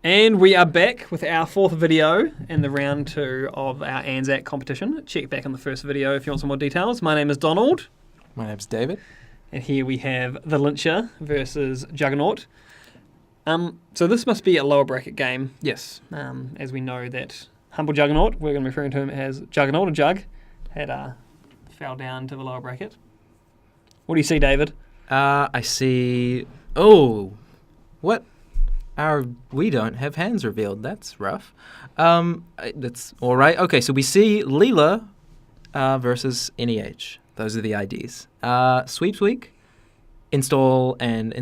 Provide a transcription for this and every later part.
And we are back with our fourth video in the round 2 of our ANZAC competition. Check back on the first video if you want some more details. My name is Donald. My name's David. And here we have TheLyncha versus Juggernaut. So this must be a lower bracket game. Yes. As we know that Humblejuggernaut, we're going to be referring to him as Juggernaut or Jug, had fell down to the lower bracket. What do you see, David? I see... Oh! What? We don't have hands revealed. That's rough. That's all right. Okay, so we see Leela versus NEH. Those are the IDs. Sweeps week, install in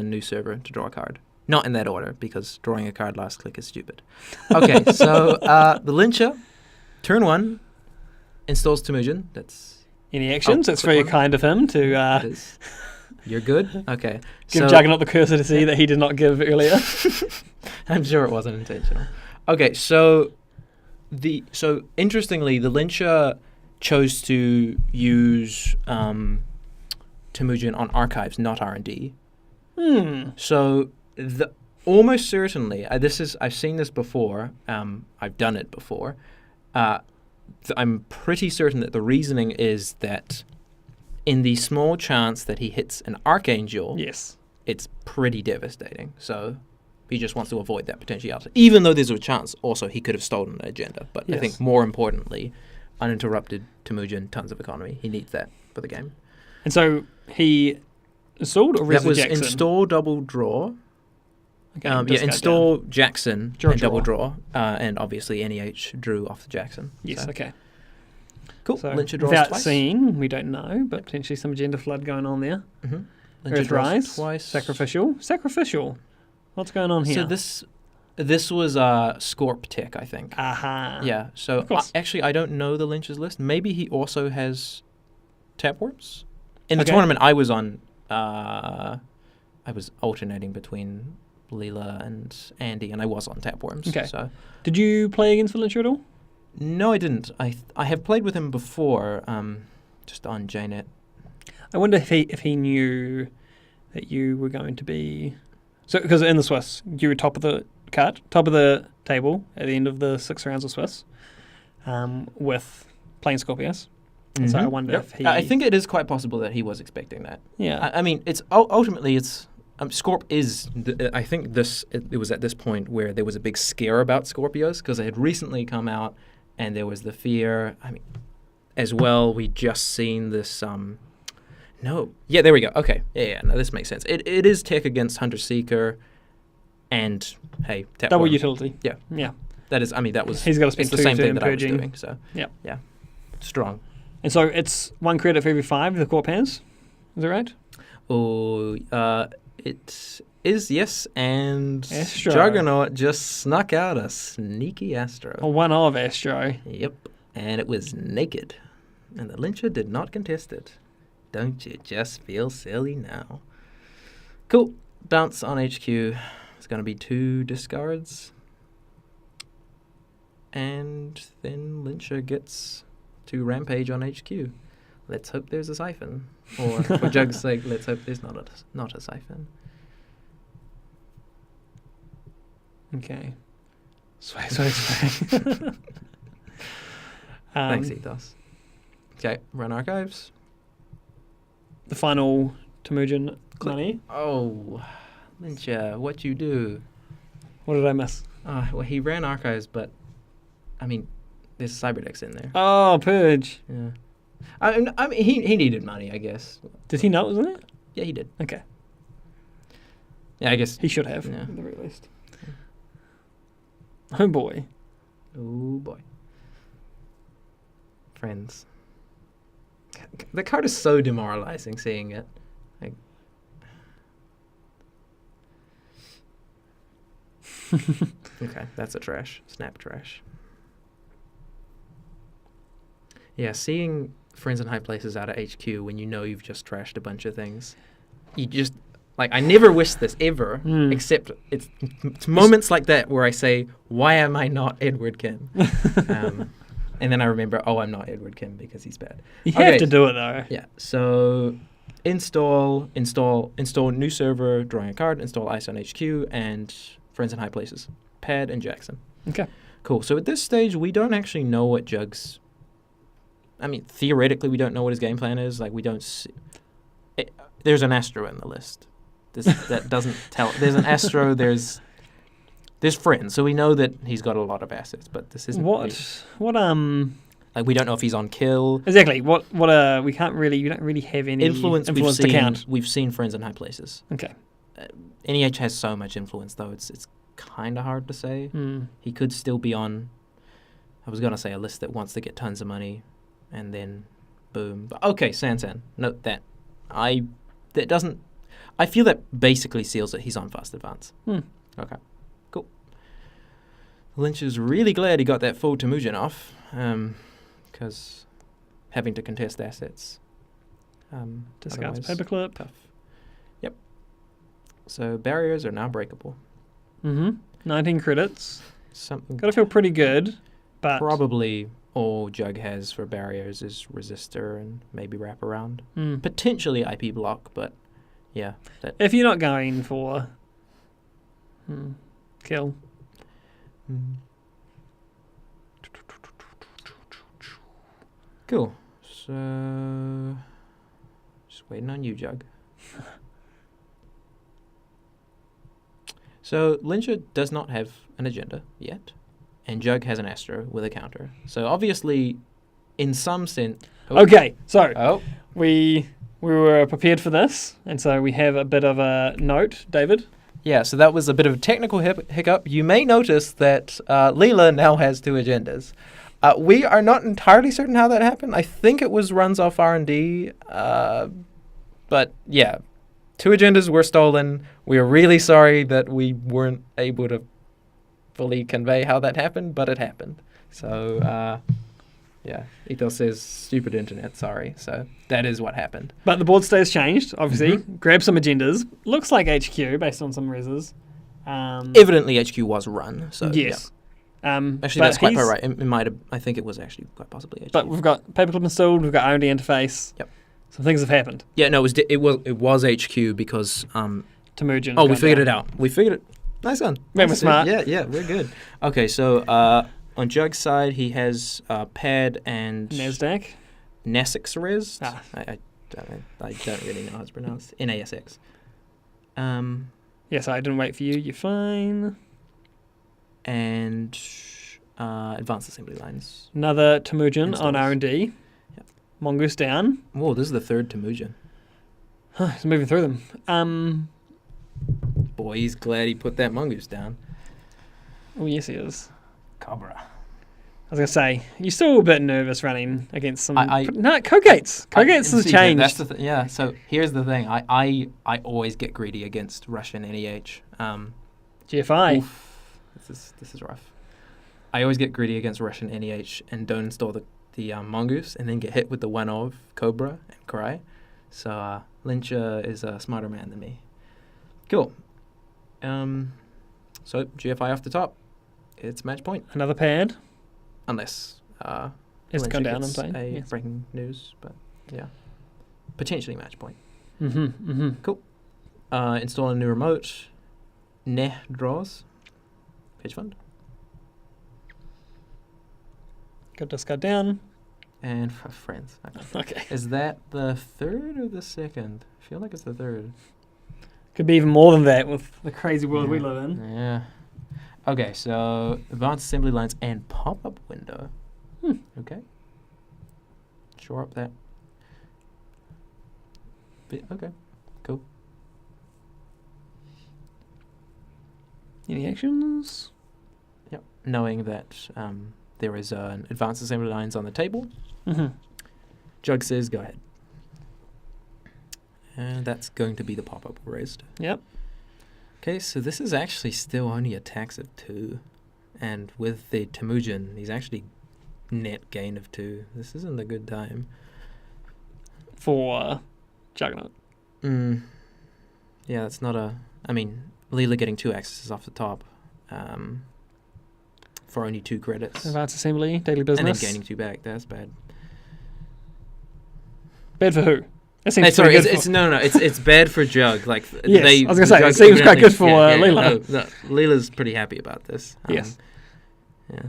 new server to draw a card. Not in that order, because drawing a card last click is stupid. Okay, so TheLyncha, turn 1, installs Temujin. That's... Any actions? That's very kind of him to... You're good? Okay. Give Juggernaut the cursor to see that he did not give earlier. I'm sure it wasn't intentional. Okay, so interestingly, TheLyncha chose to use Temujin on archives, not R&D. So almost certainly, I've seen this before. I've done it before. I'm pretty certain that the reasoning is that in the small chance that he hits an Archangel, yes, it's pretty devastating. So he just wants to avoid that potentiality. Even though there's a chance also he could have stolen an agenda. But yes. I think more importantly, uninterrupted Temujin, tons of economy. He needs that for the game. And so he installed or That was Jackson? Install double draw. Okay, install Jackson and double draw. And obviously NEH drew off the Jackson. Yes, so. okay. Cool. So Lyncha draws without twice. seeing, we don't know, but potentially some agenda flood going on there. Mm-hmm. Earthrise, twice. Sacrificial. What's going on here? So this was Scorp Tech, I think. Aha. Yeah. So actually, I don't know TheLyncha's list. Maybe he also has tap warps. In the tournament I was on, I was alternating between Leela and Andy, and I was on tap worms. Okay. So did you play against TheLyncha at all? No, I didn't. I have played with him before, just on JNet. I wonder if he knew that you were going to be... So, because in the Swiss, you were top of the table at the end of the 6 rounds of Swiss, with playing Scorpius. Mm-hmm. So I wonder if he... I think it is quite possible that he was expecting that. Yeah. I mean, it's ultimately it's... Scorp is... I think it was at this point where there was a big scare about Scorpios, because they had recently come out, and there was the fear. I mean, as well, we just seen this... No. Yeah, there we go. Okay. Yeah, no, this makes sense. It is tech against Hunter Seeker, and, hey, tap double worm. Utility. Yeah. Yeah. That is, I mean, that was... He's got to spend the same thing that purging. I was doing, so... Yeah. Strong. And so it's 1 credit for every 5 the Corp has? Is that right? Oh, it is, yes, and Astro. Juggernaut just snuck out a sneaky Astro. Or one of Astro. Yep, and it was naked, and TheLyncha did not contest it. Don't you just feel silly now? Cool. Bounce on HQ. It's going to be 2 discards. And then Lyncha gets to Rampage on HQ. Let's hope there's a siphon. Or, for Jug's sake, let's hope there's not a siphon. Okay. Sway. Thanks, Ethos. Okay, run archives. The final Temujin money. Oh, Lyncha, what you do? What did I miss? Well, he ran archives, but, I mean, there's Cyberdex in there. Oh, Purge. Yeah. I mean, he needed money, I guess. Did he know it was in it? Yeah, he did. Okay. Yeah, I guess. He should have, yeah. at the very least. Oh, boy. Oh, boy. Friends. The card is so demoralizing seeing it. Like, okay, that's a trash. Snap trash. Yeah, seeing friends in high places out of HQ when you know you've just trashed a bunch of things. You just... Like, I never wish this ever, except it's moments like that where I say, why am I not Edward Kim? And then I remember, oh, I'm not Edward Kim because he's bad. You have to do it, though. Yeah, so install new server, drawing a card, install ice on HQ, and friends in high places. Pad, and Jackson. Okay. Cool. So at this stage, we don't actually know what Jug's... I mean, theoretically, we don't know what his game plan is. Like, we don't see... there's an Astro in the list. That doesn't tell... There's an Astro, there's friends. So we know that he's got a lot of assets, but this isn't... Like, we don't know if he's on kill. Exactly. We don't really have any influence to count. We've seen friends in high places. Okay. NEH has so much influence, though. It's kind of hard to say. He could still be on, I was going to say a list that wants to get tons of money, and then boom. But okay, Sansan. Note that. I feel that basically seals that he's on fast advance. Okay, cool. Lynch is really glad he got that full Temujin off, because having to contest assets. Discards paperclip. Tough. Yep. So barriers are now breakable. 19 credits. Something Gotta feel pretty good, but... Probably all Jug has for barriers is resistor and maybe wraparound. Potentially IP block, but yeah. If you're not going for kill. Cool. So just waiting on you, Jug. So Lyncha does not have an agenda yet, and Jug has an Astro with a counter. So obviously, in some sense... Okay, so we were prepared for this, and so we have a bit of a note, David. Yeah, so that was a bit of a technical hiccup. You may notice that Leela now has 2 agendas. We are not entirely certain how that happened. I think it was runs off R&D, but yeah. 2 agendas were stolen. We are really sorry that we weren't able to fully convey how that happened, but it happened. So, yeah, Ethos says, stupid internet, sorry. So that is what happened. But the board stays changed, obviously. Grab some agendas. Looks like HQ based on some reses. Evidently HQ was run, so yes. Yeah. Actually, that's quite right. It might have, I think it was actually quite possibly HQ. But we've got paperclip installed, we've got R&D interface. Yep. Some things have happened. Yeah, no, it was HQ because Temujin. Oh, we figured it out. We figured it. Nice one. Man, we're smart. Yeah, we're good. Okay, so on Jug's side, he has Pad and NASDAQ. Nasixrez. Ah. I don't really know how it's pronounced. NASX. Yes, I didn't wait for you. You're fine. And advanced assembly lines. Another Temujin Installs. on R&D. Mongoose down. Whoa, this is the 3rd Temujin. He's moving through them. Boy, he's glad he put that Mongoose down. Oh, yes, he is. Cobra. I was going to say, you're still a bit nervous running against some... No, Cogates. Cogates has changed. That's the yeah, so here's the thing. I always get greedy against Russian NEH. GFI. Oof, this is rough. I always get greedy against Russian NEH and don't install the Mongoose and then get hit with the one of Cobra and Cry. So Lyncha is a smarter man than me. Cool. So GFI off the top. It's match point. Another pad. Unless It's gone down, I'm gets saying. yes. Breaking news, but yeah. Potentially match point. Cool. Install a new remote. Neh draws. Pitch fund. Got discard down. And friends. Okay. Is that the 3rd or the 2nd? I feel like it's the 3rd. Could be even more than that with the crazy world we live in. Yeah. Okay, so advanced assembly lines and pop-up window. Okay. Shore up that. Okay, cool. Any actions? Yep. Knowing that there is an advanced assembly lines on the table. Jug says, go ahead. And that's going to be the pop-up raised. Yep. Okay, so this is actually still only a tax of 2. And with the Temujin, he's actually net gain of 2. This isn't a good time. For Juggernaut. Yeah, that's not a... I mean, Leela getting 2 accesses off the top for only 2 credits. Advanced assembly, daily business. And then gaining 2 back. That's bad. Bad for who? That seems Sorry, pretty good it's no, it's bad for Jug. Like Yes, they, I was gonna say, Jug it seems quite evidently- good for Leela. No, Leela's pretty happy about this. Yes. Yeah.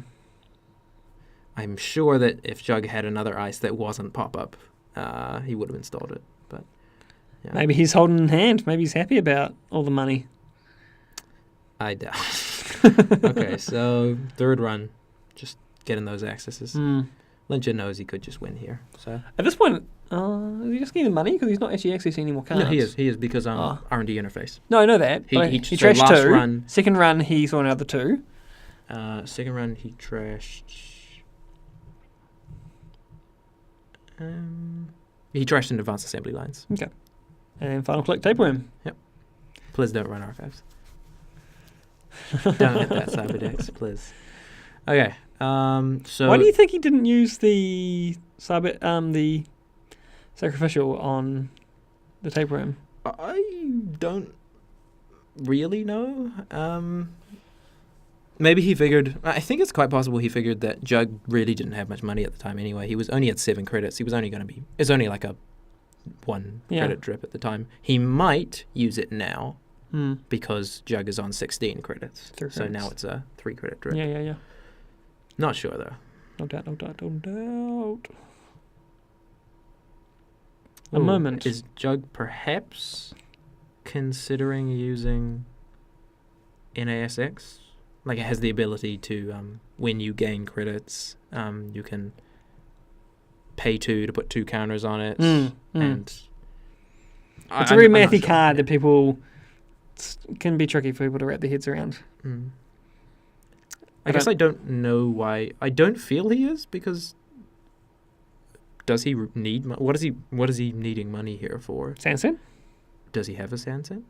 I'm sure that if Jug had another ice that wasn't pop-up, he would have installed it. But yeah. Maybe he's holding in hand. Maybe he's happy about all the money. I doubt. Okay, so third run, just getting those accesses. Lyncha knows he could just win here. So At this point, is he just getting the money because he's not actually accessing any more cards? no, he is because R&D interface. No, I know that. He so trashed last 2. run- Second run, he saw another 2. Second run, he trashed. He trashed in advanced assembly lines. Okay. And final click, tapeworm. Please don't run archives. Don't hit that Cyberdex, please. Okay. So Why do you think he didn't use the the sacrificial on the tapeworm? I don't really know. Maybe he figured. I think it's quite possible he figured that Jug really didn't have much money at the time anyway. He was only at 7 credits. He was only going to be. It's only like a 1 credit drip at the time. He might use it now because Jug is on 16 credits. So now it's a 3 credit drip. Yeah. Not sure though. No doubt. A Ooh, moment. Is Jug perhaps considering using NASX? Like it has the ability to, when you gain credits, you can pay 2 to put 2 counters on it. And it's a very mathy card that people can be tricky for people to wrap their heads around. I guess I don't know why. I don't feel he is because does he need what is he needing money here for? Sansen? Does he have a Sansen?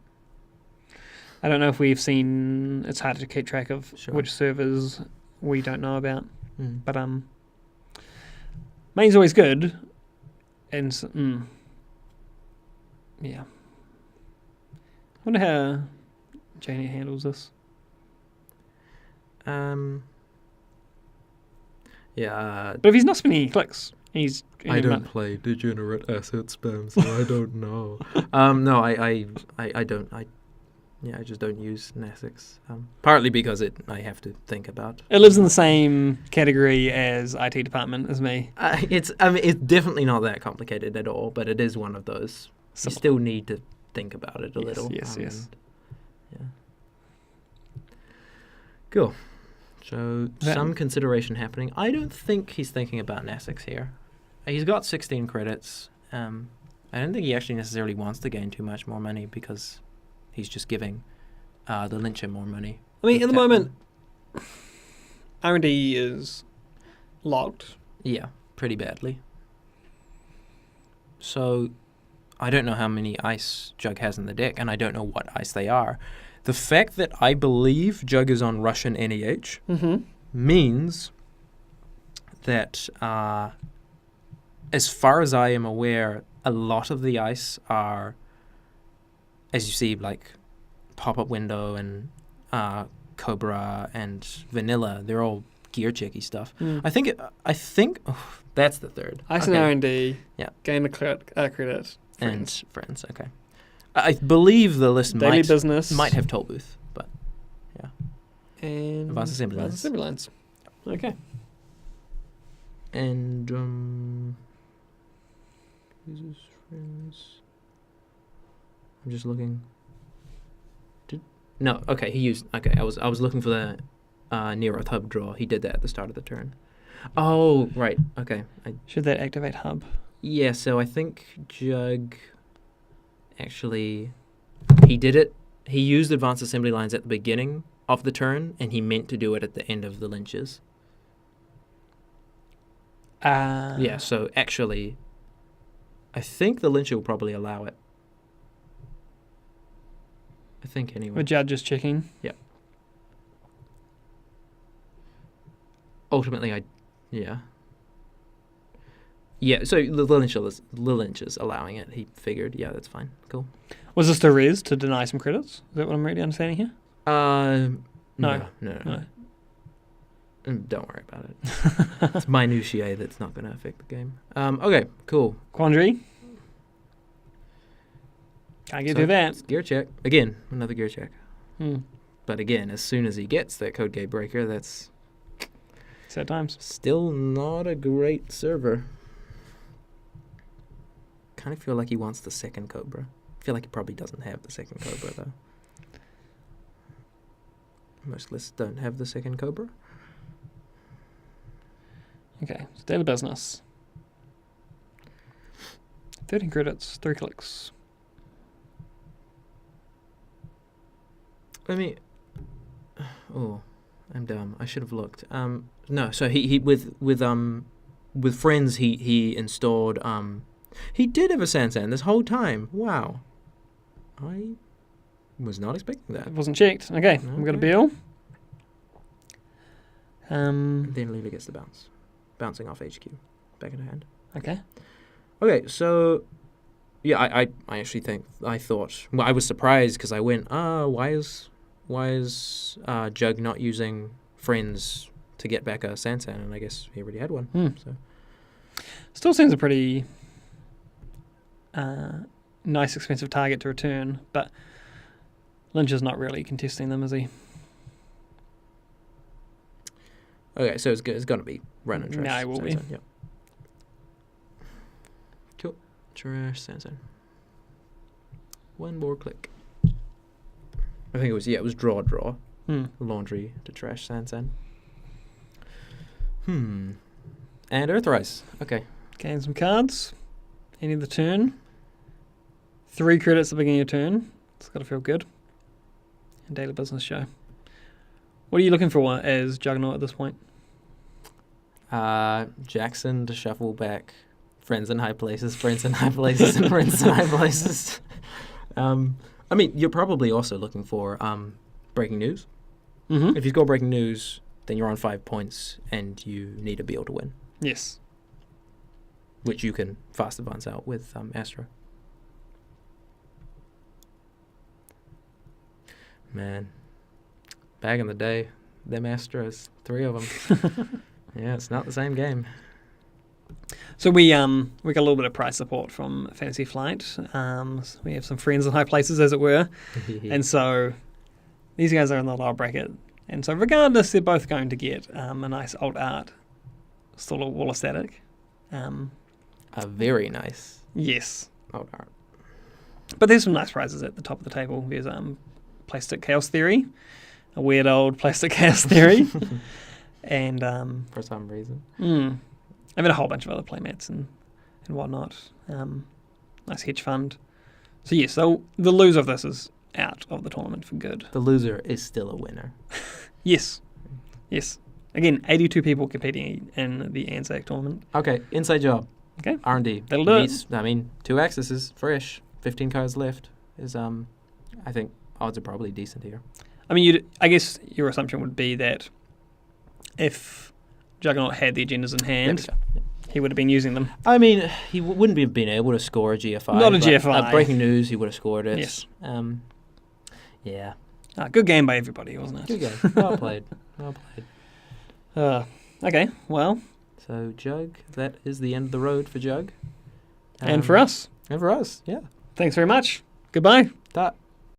I don't know if we've seen. It's hard to keep track of Sure. which servers we don't know about. But main's always good, and yeah. I wonder how Janie handles this. Yeah. But if he's not spending any clicks, he's. I don't play degenerate asset spam, so I don't know. No, I don't. I just don't use NASX. Partly because I have to think about. It lives in the same category as IT department as me. It's definitely not that complicated at all, but it is one of those. You still need to think about it a little. Yes. Yeah. Cool. So some consideration happening. I don't think he's thinking about NASX here. He's got 16 credits. I don't think he actually necessarily wants to gain too much more money because he's just giving TheLyncha more money. I mean, at the moment, R&D is locked. Yeah, pretty badly. So I don't know how many ice Jug has in the deck, and I don't know what ice they are. The fact that I believe Jug is on Russian NEH means that, as far as I am aware, a lot of the ice are, as you see, like Pop-Up Window and Cobra and Vanilla. They're all gear checky stuff. I think that's the third. Ice and R&D. Yeah. Gain the credit. And friends. Okay. I believe the list Daily business might have toll booth, but yeah. And Advanced assembly lines. Okay. And users, friends. I'm just looking. No, okay. He used. Okay, I was looking for the Nero hub draw. He did that at the start of the turn. Oh, right. Okay. Should that activate hub? Yeah. So I think Jug. Actually, he did it. He used advanced assembly lines at the beginning of the turn, and he meant to do it at the end of the lynches. Yeah, so actually, I think the Lyncha will probably allow it. I think anyway. The judge is checking. Yeah. Ultimately, yeah. Yeah, so the Lyncha's allowing it. He figured, yeah, that's fine. Cool. Was this the res to deny some credits? Is that what I'm really understanding here? No. No. Don't worry about it. It's minutiae that's not going to affect the game. Okay, cool. Quandary? Can't get through that. It's gear check. Again, another gear check. Hmm. But again, as soon as he gets that code gate breaker, that's Sad times. still not a great server. Kind of feel like he wants the second Cobra. I feel like he probably doesn't have the second Cobra, though. Most lists don't have the second Cobra. Okay, so daily business. 13 credits, 3 clicks. Let me... Oh, I'm dumb. I should have looked. No, so he with friends he installed he did have a Sansan this whole time. Wow. I was not expecting that. It wasn't checked. Okay, we've got a bill. Then Leela gets the bounce. Bouncing off HQ. Back in her hand. Okay. Okay, so yeah, I actually thought well, I was surprised because I went, why is Jug not using friends to get back a Sansan? And I guess he already had one. So Still seems a pretty nice, expensive target to return, but Lyncha's not really contesting them, is he? okay, so it's going to be run and trash. No, it will be. Yep. Cool. Trash Sansan. One more click. I think it was draw. Laundry to trash Sansan. And Earthrise. Okay. Gain some cards. End of the turn. 3 credits at the beginning of your turn. It's got to feel good. And daily business show. What are you looking for as Juggernaut at this point? Jackson to shuffle back friends in high places, friends in high places, and friends in high places. I mean, you're probably also looking for breaking news. Mm-hmm. If you score breaking news, then you're on 5 points and you need a Beal to win. Yes. Which you can fast advance out with Astro. Man, back in the day, them Astros, 3 of them. Yeah, it's not the same game. So we got a little bit of price support from Fantasy Flight. So we have some friends in high places, as it were. And so these guys are in the lower bracket. And so regardless, they're both going to get a nice old art sort of wall aesthetic. A very nice Yes. old art. But there's some nice prizes at the top of the table. There's Plastic Chaos Theory, a weird old Plastic Chaos Theory. And For some reason. I've had a whole bunch of other playmats and whatnot. Nice hedge fund. So yes, so the loser of this is out of the tournament for good. The loser is still a winner. Yes. Again, 82 people competing in the ANZAC tournament. Okay, inside job. Okay. R&D. That'll do it. I mean, 2 accesses, fresh. 15 cards left. Is I think odds are probably decent here. I mean, I guess your assumption would be that if Juggernaut had the agendas in hand, he would have been using them. I mean, he wouldn't have been able to score a GFI. Not a GFI. Breaking news, he would have scored it. Yes. Yeah. Good game by everybody, wasn't it? Good game. Well played. Okay, well. So, Jug, that is the end of the road for Jug. And for us. And for us, yeah. Thanks very much. Goodbye. Ta.